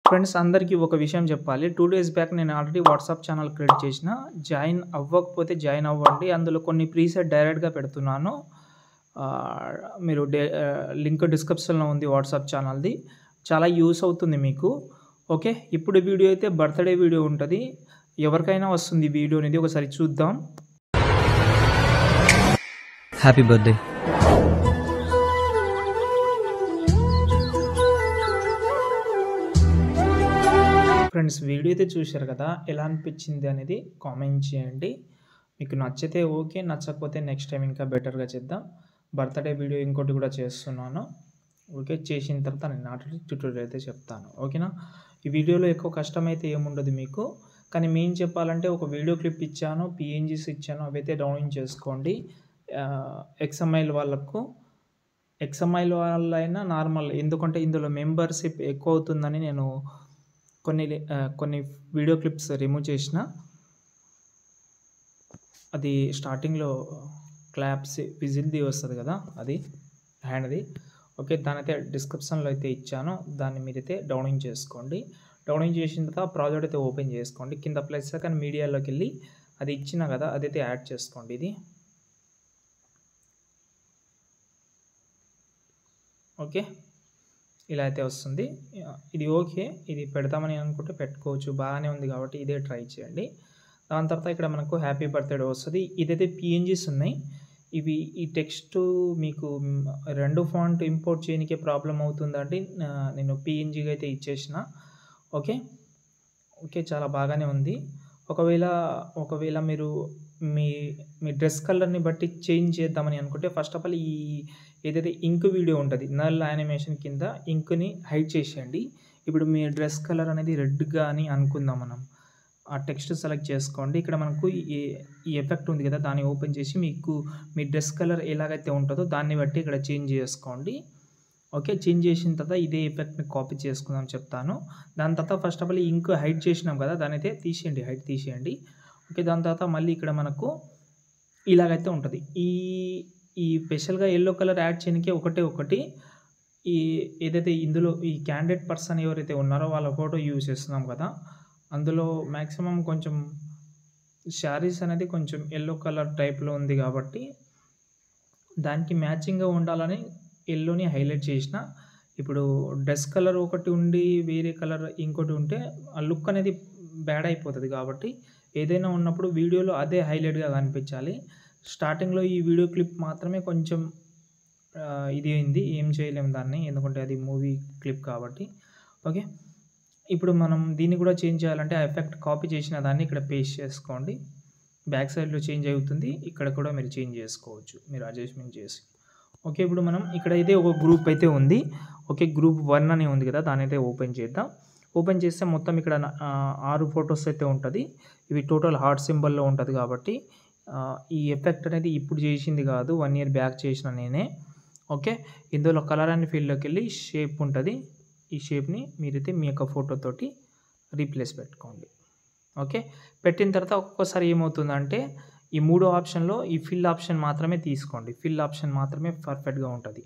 Friends అందరికీ ఒక విషయం చెప్పాలి. 2 డేస్ బ్యాక్ నేను ఆల్రెడీ వాట్సాప్ ఛానల్ క్రియేట్ చేసిన. జాయిన్ అవ్వకపోతే జాయిన్ అవ్వండి. అందులో కొన్ని ప్రీసెట్ డైరెక్ట్‌గా పెడుతున్నాను. మీరు లింక్ డిస్క్రిప్షన్‌లో ఉంది వాట్సాప్ ఛానల్‌ది. చాలా యూజ్ అవుతుంది మీకు. ఓకే. ఇప్పుడు వీడియో అయితే బర్త్‌డే వీడియో ఉంటది. ఎవరికైనా వస్తుంది ఈ వీడియో అనేది ఒకసారి చూద్దాం. Happy birthday. ఫ్రెండ్స్ వీడియో అయితే చూశారు కదా, ఎలా అనిపించింది అనేది కామెంట్ చేయండి. మీకు నచ్చితే ఓకే, నచ్చకపోతే నెక్స్ట్ టైం ఇంకా బెటర్గా చేద్దాం. బర్త్‌డే వీడియో ఇంకోటి కూడా చేస్తున్నాను. ఓకే, చేసిన తర్వాత నేను ఆల్రెడీ ట్యూటోరియల్ అయితే చెప్తాను. ఓకేనా. ఈ వీడియోలో ఎక్కువ కష్టమైతే ఏముండదు మీకు, కానీ మేము చెప్పాలంటే ఒక వీడియో క్లిప్ ఇచ్చాను, పిఎన్జీస్ ఇచ్చాను, అవైతే డౌన్లోడ్ చేసుకోండి. ఎక్స్ఎంఎల్ వాళ్ళైనా నార్మల్, ఎందుకంటే ఇందులో మెంబర్షిప్ ఎక్కువ అవుతుందని నేను కొన్ని వీడియో క్లిప్స్ రిమూవ్ చేసిన. అది స్టార్టింగ్లో క్లాప్స్ విజిల్ది వస్తుంది కదా, అది హ్యాండ్ది. ఓకే, దానైతే డిస్క్రిప్షన్లో అయితే ఇచ్చాను. దాన్ని మీరైతే డౌన్లోడ్ చేసుకోండి. డౌన్లోడ్ చేసిన తర్వాత ప్రాజెక్ట్ అయితే ఓపెన్ చేసుకోండి. కింద ప్లస్ సెకండ్ మీడియాలోకి వెళ్ళి అది ఇచ్చిన కదా, అదైతే యాడ్ చేసుకోండి. ఇది ఓకే, ఇలా అయితే వస్తుంది. ఇది ఓకే, ఇది పెడతామని అనుకుంటే పెట్టుకోవచ్చు, బాగానే ఉంది కాబట్టి ఇదే ట్రై చేయండి. దాని తర్వాత ఇక్కడ మనకు హ్యాపీ బర్త్డే వస్తుంది. ఇదైతే పిఎన్జీస్ ఉన్నాయి. ఈ టెక్స్ట్ మీకు 2 ఫాంట్ ఇంపోర్ట్ చేయడానికే ప్రాబ్లం అవుతుందండి. నేను పిఎన్జీగా అయితే ఇచ్చేసిన. ఓకే, చాలా బాగానే ఉంది. ఒకవేళ మీరు మీ డ్రెస్ కలర్ని బట్టి చేంజ్ చేద్దామని అనుకుంటే ఫస్ట్ ఆఫ్ ఆల్ ఏదైతే ఇంక్ వీడియో ఉంటుంది, నల్ యానిమేషన్ కింద ఇంక్ని హైడ్ చేసేయండి. ఇప్పుడు మీ డ్రెస్ కలర్ అనేది రెడ్గా అని అనుకుందాం. మనం ఆ టెక్స్ట్ సెలెక్ట్ చేసుకోండి. ఇక్కడ మనకు ఈ ఎఫెక్ట్ ఉంది కదా, దాన్ని ఓపెన్ చేసి మీకు మీ డ్రెస్ కలర్ ఎలాగైతే ఉంటుందో దాన్ని బట్టి ఇక్కడ చేంజ్ చేసుకోండి. ఓకే, చేంజ్ చేసిన తర్వాత ఇదే ఎఫెక్ట్ని కాపీ చేసుకుందాం చెప్తాను. దాని తర్వాత ఫస్ట్ ఆఫ్ ఆల్ ఇంక్ హైడ్ చేసినాం కదా, దాని అయితే తీసేయండి, హైడ్ తీసేయండి. ఓకే, దాని తర్వాత మళ్ళీ ఇక్కడ మనకు ఇలాగైతే ఉంటుంది. ఈ స్పెషల్గా ఎల్లో కలర్ యాడ్ చేయడానికి ఒకటి ఏదైతే ఇందులో ఈ క్యాండిడేట్ పర్సన్ ఎవరైతే ఉన్నారో వాళ్ళ ఫోటో యూజ్ చేస్తున్నాం కదా, అందులో మ్యాక్సిమం కొంచెం శారీస్ అనేది కొంచెం ఎల్లో కలర్ టైప్లో ఉంది కాబట్టి దానికి మ్యాచింగ్గా ఉండాలని ఎల్లోని హైలైట్ చేసిన. ఇప్పుడు డ్రెస్ కలర్ ఒకటి ఉండి వేరే కలర్ ఇంకోటి ఉంటే ఆ లుక్ అనేది బ్యాడ్ అయిపోతుంది. కాబట్టి ఏదైనా ఉన్నప్పుడు వీడియోలో అదే హైలైట్గా కనిపించాలి. స్టార్టింగ్లో ఈ వీడియో క్లిప్ మాత్రమే కొంచెం ఇది అయింది, ఏం చేయలేము దాన్ని, ఎందుకంటే అది మూవీ క్లిప్ కాబట్టి. ఓకే, ఇప్పుడు మనం దీన్ని కూడా చేంజ్ చేయాలంటే ఆ ఎఫెక్ట్ కాపీ చేసిన దాన్ని ఇక్కడ పేస్ట్ చేసుకోండి. బ్యాక్ సైడ్లో చేంజ్ అవుతుంది, ఇక్కడ కూడా మీరు చేంజ్ చేసుకోవచ్చు, మీరు అడ్జస్ట్మెంట్ చేసి. ఓకే, ఇప్పుడు మనం ఇక్కడైతే ఒక గ్రూప్ అయితే ఉంది. ఓకే, గ్రూప్ 1 అని ఉంది కదా, దాని అయితే ఓపెన్ చేద్దాం. ఓపెన్ చేస్తే మొత్తం ఇక్కడ 6 ఫొటోస్ అయితే ఉంటుంది. ఇవి టోటల్ హార్ట్ సింబల్లో ఉంటుంది కాబట్టి ఈ ఎఫెక్ట్ అనేది ఇప్పుడు చేసింది కాదు, 1 ఇయర్ బ్యాక్ చేసిన నేనే. ఓకే, ఇందులో కలర్ అండ్ ఫీల్డ్లోకి వెళ్ళి షేప్ ఉంటుంది. ఈ షేప్ని మీరైతే మీ యొక్క ఫోటోతోటి రీప్లేస్ పెట్టుకోండి. ఓకే, పెట్టిన తర్వాత ఒక్కొక్కసారి ఏమవుతుందంటే ఈ 3 ఆప్షన్లో ఈ ఫిల్ ఆప్షన్ మాత్రమే తీసుకోండి. ఫిల్ ఆప్షన్ మాత్రమే పర్ఫెక్ట్గా ఉంటుంది.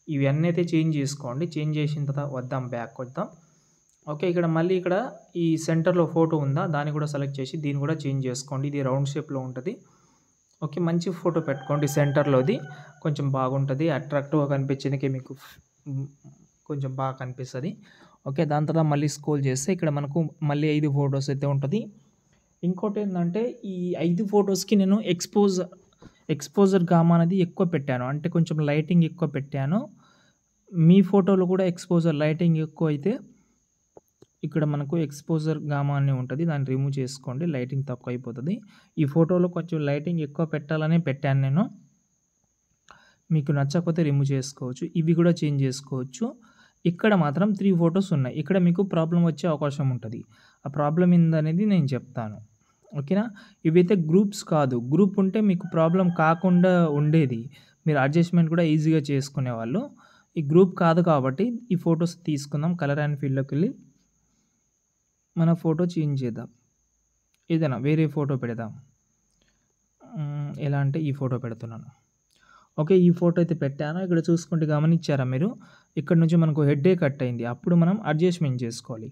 ఇవన్నీ అయితే చేంజ్ చేసుకోండి. చేంజ్ చేసిన తర్వాత బ్యాక్ వద్దాం. ఓకే, ఇక్కడ ఈ సెంటర్లో ఫోటో ఉందా, దాన్ని కూడా సెలెక్ట్ చేసి దీన్ని కూడా చేంజ్ చేసుకోండి. ఇది రౌండ్ షేప్లో ఉంటుంది. ఓకే, మంచి ఫోటో పెట్టుకోండి. సెంటర్లోది కొంచెం బాగుంటుంది, అట్రాక్టివ్గా కనిపించేందుకే మీకు కొంచెం బాగా కనిపిస్తుంది. ఓకే, దాని తర్వాత మళ్ళీ స్క్రోల్ చేస్తే ఇక్కడ మనకు మళ్ళీ 5 ఫొటోస్ అయితే ఉంటుంది. ఇంకోటి ఏంటంటే ఈ 5 ఫొటోస్కి నేను ఎక్స్పోజర్ గామా అనేది ఎక్కువ పెట్టాను, అంటే కొంచెం లైటింగ్ ఎక్కువ పెట్టాను. మీ ఫోటోలో కూడా ఎక్స్పోజర్ లైటింగ్ ఎక్కువ అయితే ఇక్కడ మనకు ఎక్స్పోజర్ గామా అని ఉంటుంది, దాన్ని రిమూవ్ చేసుకోండి, లైటింగ్ తక్కువ అయిపోతుంది. ఈ ఫోటోలో కొంచెం లైటింగ్ ఎక్కువ పెట్టాలని పెట్టాను నేను, మీకు నచ్చకపోతే రిమూవ్ చేసుకోవచ్చు. ఇవి కూడా చేంజ్ చేసుకోవచ్చు. ఇక్కడ మాత్రం 3 ఫొటోస్ ఉన్నాయి. ఇక్కడ మీకు ప్రాబ్లం వచ్చే అవకాశం ఉంటుంది. ఆ ప్రాబ్లం ఏందనేది నేను చెప్తాను. ఓకేనా. ఇవైతే గ్రూప్స్ కాదు, గ్రూప్ ఉంటే మీకు ప్రాబ్లం కాకుండా ఉండేది, మీరు అడ్జస్ట్మెంట్ కూడా ఈజీగా చేసుకునేవాళ్ళు. ఈ గ్రూప్ కాదు కాబట్టి ఈ ఫొటోస్ తీసుకుందాం. కలర్ అండ్ ఫీల్డ్లోకి వెళ్ళి మన ఫోటో చేంజ్ చేద్దాం, ఏదైనా వేరే ఫోటో పెడదాం. ఎలా అంటే ఈ ఫోటో పెడుతున్నాను. ఓకే, ఈ ఫోటో అయితే పెట్టాను. ఇక్కడ చూసుకుంటే గమనించారా మీరు, ఇక్కడ నుంచి మనకు హెడ్డే కట్ అయింది. అప్పుడు మనం అడ్జస్ట్మెంట్ చేసుకోవాలి.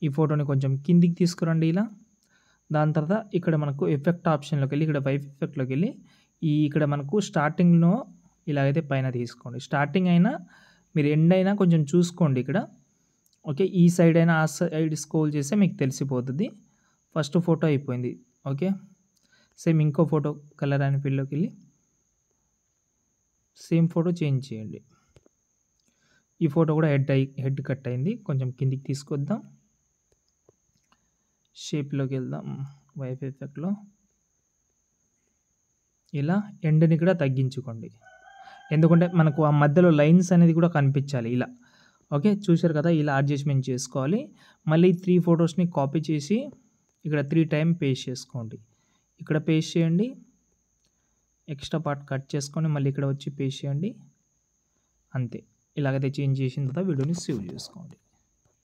ఈ ఫోటోని కొంచెం కిందికి తీసుకురండి ఇలా. దాని తర్వాత ఇక్కడ మనకు ఎఫెక్ట్ ఆప్షన్‌లోకి వెళ్ళి ఇక్కడ వైప్ ఎఫెక్ట్‌లోకి వెళ్ళి ఇక్కడ మనకు స్టార్టింగ్‌లో ఇలాగైతే పైన తీసుకోండి. స్టార్టింగ్ అయినా మీరు ఎండ్ అయినా కొంచెం చూసుకోండి ఇక్కడ. ఓకే. ఈ సైడ్ అయినా ఆ సైడ్ స్క్రోల్ చేస్తే మీకు తెలిసిపోతుంది. ఫస్ట్ ఫోటో అయిపోయింది. ఓకే. సేమ్ ఇంకో ఫోటో కలర్ అండ్ ఫీల్డ్‌లోకి వెళ్ళి సేమ్ ఫోటో చేంజ్ చేయండి. ఈ ఫోటో కూడా హెడ్ కట్ అయింది. కొంచెం కిందికి తీసుకొద్దాం. షేప్‌లోకి వెళ్దాం. వైప్ ఎఫెక్ట్‌లో ఇలా ఎండ్‌ని కూడా తగ్గించుకోండి. ఎందుకంటే మనకు ఆ మధ్యలో లైన్స్ అనేది కూడా కనిపించాలి ఇలా. ఓకే. చూశారు కదా! ఇలా అడ్జస్ట్‌మెంట్ చేసుకోవాలి. మళ్ళీ 3 ఫోటోస్‌ని కాపీ చేసి ఇక్కడ 3 టైమ్ పేస్ట్ చేసుకోండి. ఇక్కడ పేస్ట్ చేయండి. ఎక్స్ట్రా పార్ట్ కట్ చేసుకొని మళ్ళీ ఇక్కడ వచ్చి పేస్ట్ చేయండి. అంతే. ఇలాగైతే చేంజ్ చేసిన తర్వాత వీడియోని సేవ్ చేసుకోండి.